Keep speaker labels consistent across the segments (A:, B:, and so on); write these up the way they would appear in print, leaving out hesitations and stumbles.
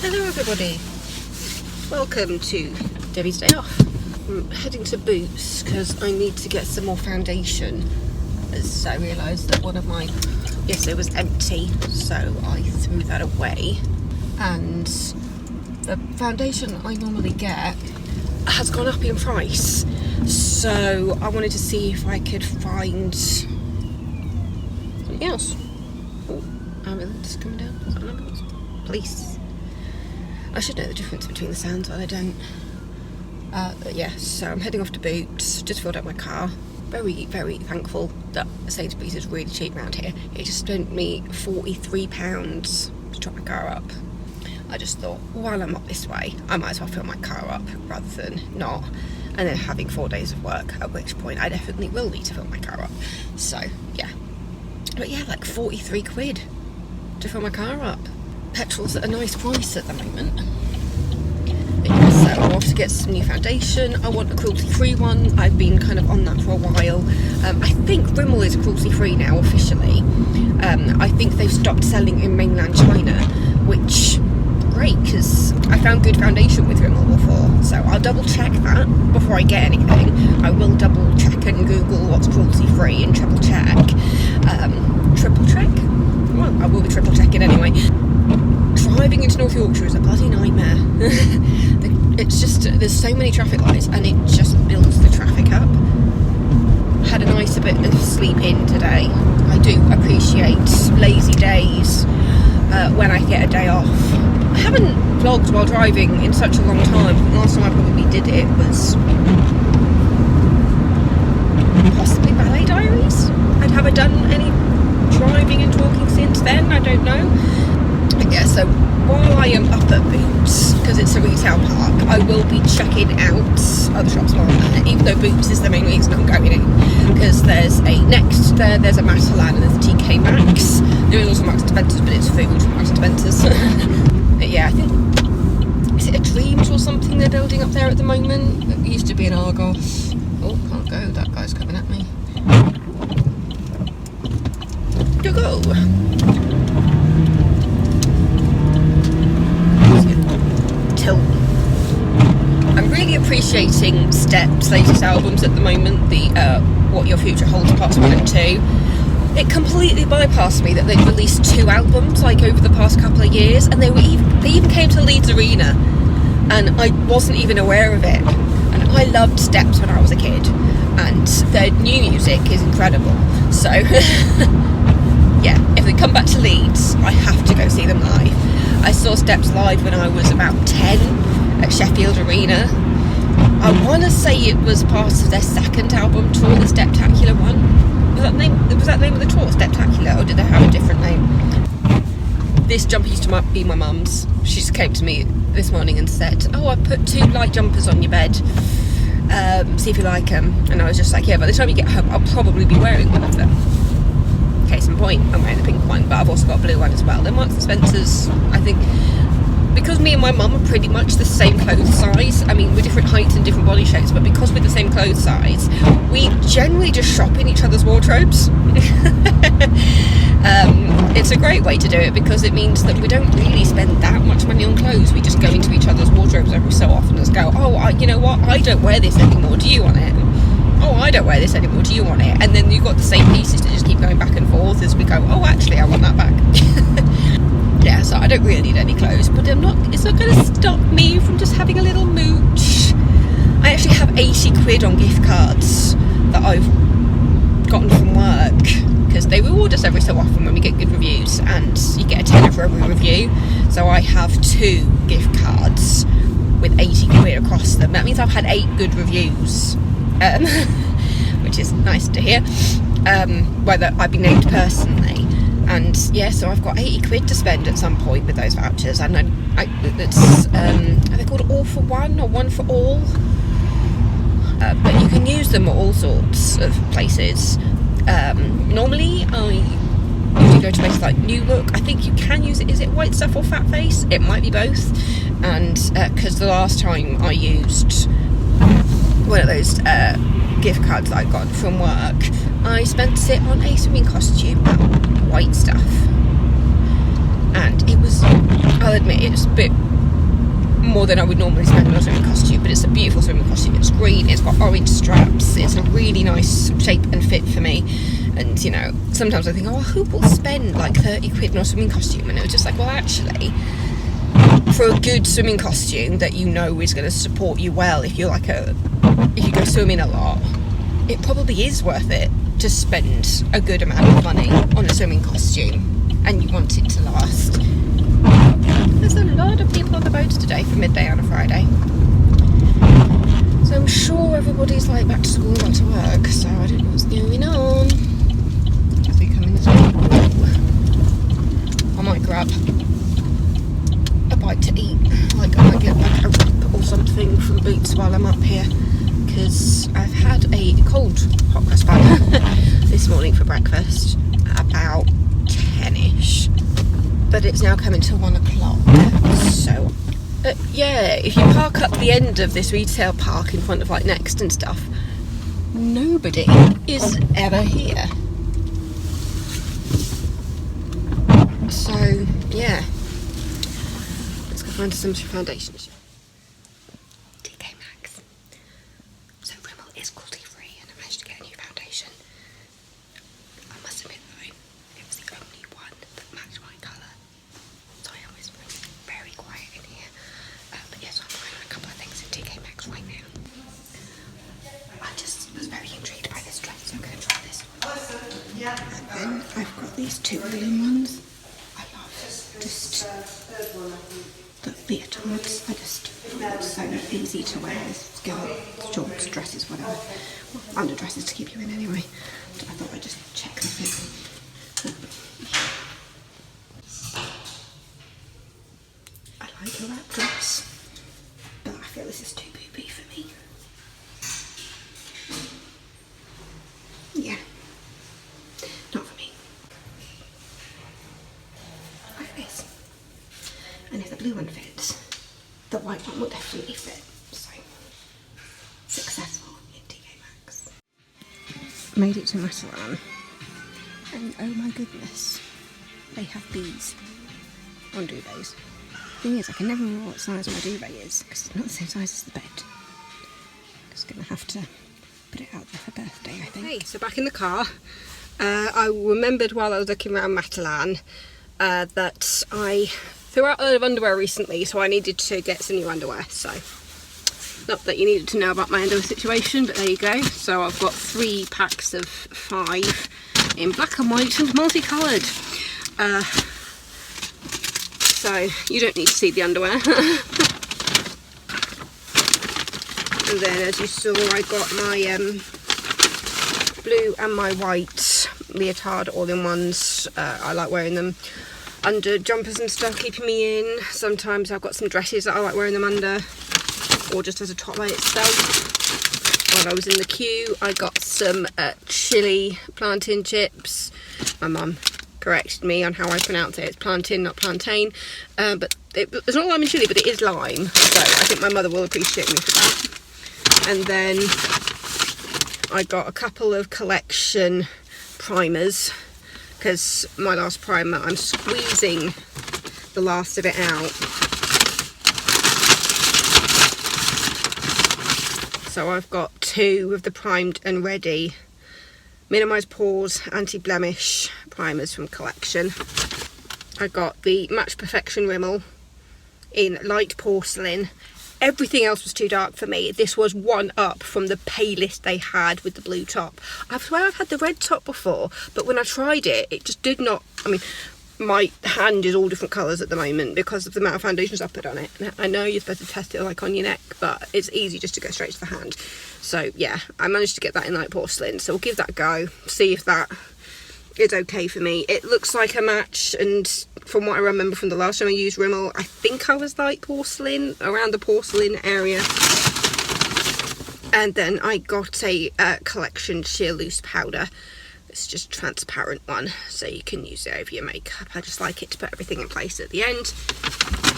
A: Hello everybody, welcome to Debbie's day off. I'm heading to Boots because I need to get some more foundation, as I realised that one of my yesterday was empty, so I threw that away, and the foundation I normally get has gone up in price, so I wanted to see if I could find something else. Oh, ambulance coming down. Is that an ambulance? Police. I should know the difference between the sounds, but I don't. But yeah, so I'm heading off to Boots, just filled up my car. Very, very thankful that Sainsbury's is really cheap around here. It just spent me £43 to top my car up. I just thought, while I'm up this way, I might as well fill my car up rather than not. And then having 4 days of work, at which point I definitely will need to fill my car up. So, yeah. But yeah, like 43 quid to fill my car up. Petrol's at a nice price at the moment. But yeah, so I want to get some new foundation. I want a cruelty-free one. I've been kind of on that for a while. I think Rimmel is cruelty-free now officially. I think they've stopped selling in mainland China, which great, because I found good foundation with Rimmel before. So I'll double check that before I get anything. I will double check and Google what's cruelty-free and triple check. Triple check? Well, I will be triple checking anyway. Driving into North Yorkshire is a bloody nightmare. It's just, there's so many traffic lights and it just builds the traffic up. Had a nice bit of sleep in today. I do appreciate lazy days when I get a day off. I haven't vlogged while driving in such a long time. The last time I probably did it was possibly Ballet Diaries. And have I done any driving and talking since then? I don't know. Yeah, so while I am up at Boots, because it's a retail park, I will be checking out other shops while I'm there, even though Boots is the main reason I'm going in, because there's a Next there, there's a Matalan and there's a TKMaxx. There is also Marks and Spencer's, but it's food, Marks and Spencer's. But yeah, I think, is it a Dreams or something they're building up there at the moment? It used to be an Argos. Oh, can't go, that guy's coming at me. Go! I'm really appreciating Steps' latest albums at the moment, the What Your Future Holds Parts 1 and 2. It completely bypassed me that they'd released 2 albums like over the past couple of years, and they even came to Leeds Arena, and I wasn't even aware of it. And I loved Steps when I was a kid, and their new music is incredible. So yeah, if they come back to Leeds, I have to go see them live. I saw Steps live when I was about 10 at Sheffield Arena. I want to say it was part of their second album tour, the Steptacular one. Was that the name of the tour, Steptacular, or did they have a different name? This jumper used to be my mum's. She just came to me this morning and said, "Oh, I put 2 light jumpers on your bed. See if you like them." And I was just like, "Yeah, by the time you get home, I'll probably be wearing one of them." Case in point, I'm wearing the pink one, but I've also got a blue one as well. They're Marks and Spencer's, I think, because me and my mum are pretty much the same clothes size. I mean, we're different heights and different body shapes, but because we're the same clothes size, we generally just shop in each other's wardrobes. It's a great way to do it because it means that we don't really spend that much money on clothes. We just go into each other's wardrobes every so often and go, "Oh, you know what? I don't wear this anymore. Do you want it?" "Oh, I don't wear this anymore. Do you want it?" And then you've got the same pieces to just keep going back and forth as we go, "Oh, actually, I want that back." Yeah, so I don't really need any clothes, but it's not going to stop me from just having a little mooch. I actually have 80 quid on gift cards that I've gotten from work, because they reward us every so often when we get good reviews, and you get a tenner for every review. So I have 2 gift cards with 80 quid across them. That means I've had 8 good reviews. Which is nice to hear, whether I've been named personally. And yeah, so I've got 80 quid to spend at some point with those vouchers, and it's are they called All for One or One for All? But you can use them at all sorts of places. Normally I usually go to places like New Look. I think you can use it, is it White Stuff or Fat Face? It might be both. And because the last time I used one of those gift cards that I got from work, I spent it on a swimming costume at White Stuff, and it was, I'll admit, it was a bit more than I would normally spend on a swimming costume, but it's a beautiful swimming costume. It's green, it's got orange straps, it's a really nice shape and fit for me. And you know, sometimes I think, oh, who will spend like 30 quid on a swimming costume? And it was just like, well, actually, for a good swimming costume that you know is going to support you well, if you go swimming a lot, it probably is worth it to spend a good amount of money on a swimming costume, and you want it to last. There's a lot of people on the boats today for midday on a Friday, so I'm sure everybody's like back to school and back to work, so I don't know what's going on. As we come in this way, I might grab a bite to eat, like I might get like a wrap or something from Boots while I'm up here, because I've had a cold hot cross bun this morning for breakfast about 10ish, but it's now coming to 1 o'clock. So yeah, if you park up the end of this retail park in front of like Next and stuff, nobody is ever here. So yeah, let's go find some foundation. TKMaxx. So Rimmel is cruelty free, and I managed to get a new foundation. I must admit though, it was the only one that matched my colour. Sorry, I'm whispering very quiet in here. But yes, I'm buying a couple of things in TKMaxx right now. I just was very intrigued by this dress, so I'm going to try this one. And then I've got these two woolen ones. I love just the leotards. I just find it so easy to wear with skirts, shorts, dresses, whatever. Well, underdresses to keep you in anyway. So I thought I'd just check the fit. I like a wrap dress, but I feel this is too boopy for me. Yeah, not for me. Like this. And if the blue one fits, the white one will definitely fit. So, successful in TKMaxx. Made it to Matalan, and oh my goodness, they have bees on duvets. Thing is, I can never remember what size my duvet is because it's not the same size as the bed. Just gonna have to put it out there for birthday, I think. Hey, so back in the car. I remembered while I was looking around Matalan that I threw out a load of underwear recently, so I needed to get some new underwear. So, not that you needed to know about my underwear situation, but there you go. So I've got 3 packs of 5 in black and white and multicoloured. So you don't need to see the underwear. And then, as you saw, I got my blue and my white leotard all-in-ones. I like wearing them under jumpers and stuff, keeping me in. Sometimes I've got some dresses that I like wearing them under, or just as a top by itself. While I was in the queue, I got some chili plantain chips. My mum corrected me on how I pronounce it. It's plantain, not plantain. But it's not lime and chili, but it is lime. So I think my mother will appreciate me for that. And then I got a couple of collection primers, because my last primer, I'm squeezing the last of it out. So I've got 2 of the Primed and Ready Minimise Pores Anti-Blemish primers from Collection. I got the Match Perfection Rimmel in light porcelain. Everything else was too dark for me. This was one up from the palest they had with the blue top. I swear I've had the red top before, but when I tried it, it just did not... I mean, my hand is all different colours at the moment because of the amount of foundations I put on it. I know you're supposed to test it like on your neck, but it's easy just to go straight to the hand. So yeah, I managed to get that in light porcelain, so we'll give that a go, see if that is okay for me. It looks like a match, and from what I remember from the last time I used Rimmel, I think I was light porcelain, around the porcelain area. And then I got a Collection Sheer Loose Powder. It's just a transparent one, so you can use it over your makeup. I just like it to put everything in place at the end.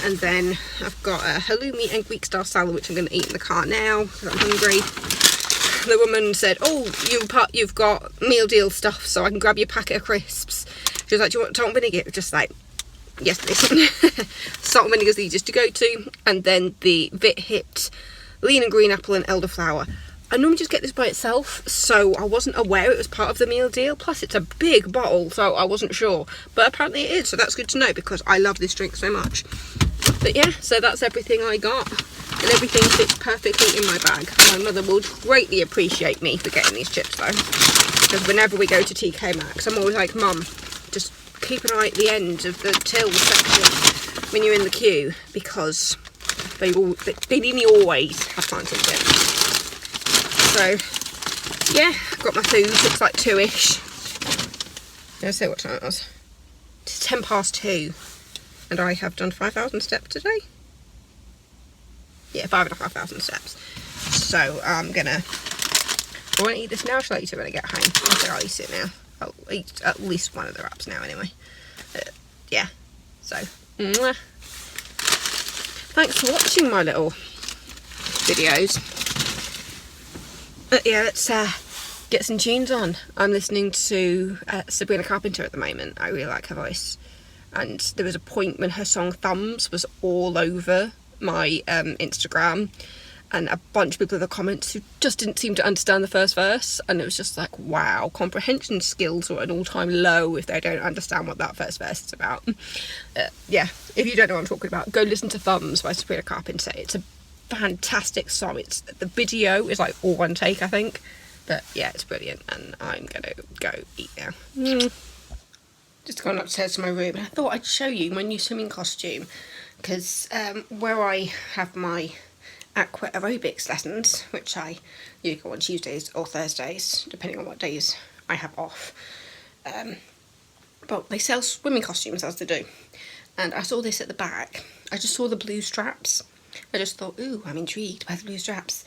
A: And then I've got a halloumi and Greek style salad, which I'm going to eat in the car now because I'm hungry. The woman said, oh, you've got meal deal stuff, so I can grab your packet of crisps. She was like, do you want Tom vinegar? Just like, yes please. Salt and vinegar is the easiest to go to, and then the Vit Hit lean and green apple and elderflower. I normally just get this by itself, so I wasn't aware it was part of the meal deal. Plus it's a big bottle, so I wasn't sure, but apparently it is, so that's good to know because I love this drink so much. But yeah, so that's everything I got, and everything fits perfectly in my bag. My mother will greatly appreciate me for getting these chips though, because whenever we go to TKMaxx, I'm always like, Mum, just keep an eye at the end of the till section when you're in the queue, because they nearly always have Plantain chips. So yeah, got my food. Looks like 2ish. Let's see what time it was. It's 2:10, and I have done 5,000 steps today. Yeah, 5,500 steps. So I'm gonna. I won't eat this now. Shall I eat it when I get home? I think I'll eat it now. I'll eat at least one of the wraps now anyway. Yeah. So, mwah. Thanks for watching my little videos. But yeah, let's get some tunes on. I'm listening to Sabrina Carpenter at the moment. I really like her voice. And there was a point when her song Thumbs was all over my Instagram, and a bunch of people in the comments who just didn't seem to understand the first verse, and it was just like, wow, comprehension skills are at an all-time low if they don't understand what that first verse is about. Yeah, if you don't know what I'm talking about, go listen to Thumbs by Sabrina Carpenter. It's a fantastic song. The video is like all one take, I think, but yeah, it's brilliant, and I'm gonna go eat now. Just gone upstairs to my room, and I thought I'd show you my new swimming costume, because where I have my aqua aerobics lessons, which I usually go on Tuesdays or Thursdays, depending on what days I have off, but they sell swimming costumes as they do, and I saw this at the back. I just saw the blue straps. I just thought, ooh, I'm intrigued by the blue straps.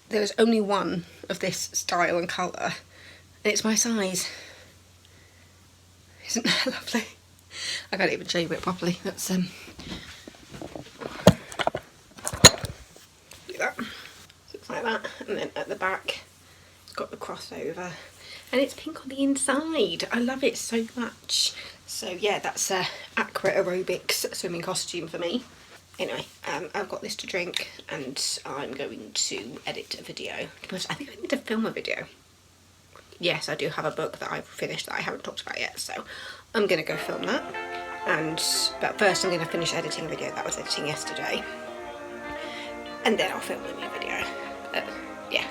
A: There was only one of this style and colour, and it's my size. Isn't that lovely? I can't even show you it properly. That's look at that. Looks like that, and then at the back it's got the crossover, and it's pink on the inside. I love it so much. So yeah, that's a aqua aerobics swimming costume for me. Anyway, I've got this to drink, and I'm going to edit a video. But I think I need to film a video. Yes, I do have a book that I've finished that I haven't talked about yet, so I'm going to go film that. But first I'm going to finish editing a video that I was editing yesterday, and then I'll film a new video. Yeah.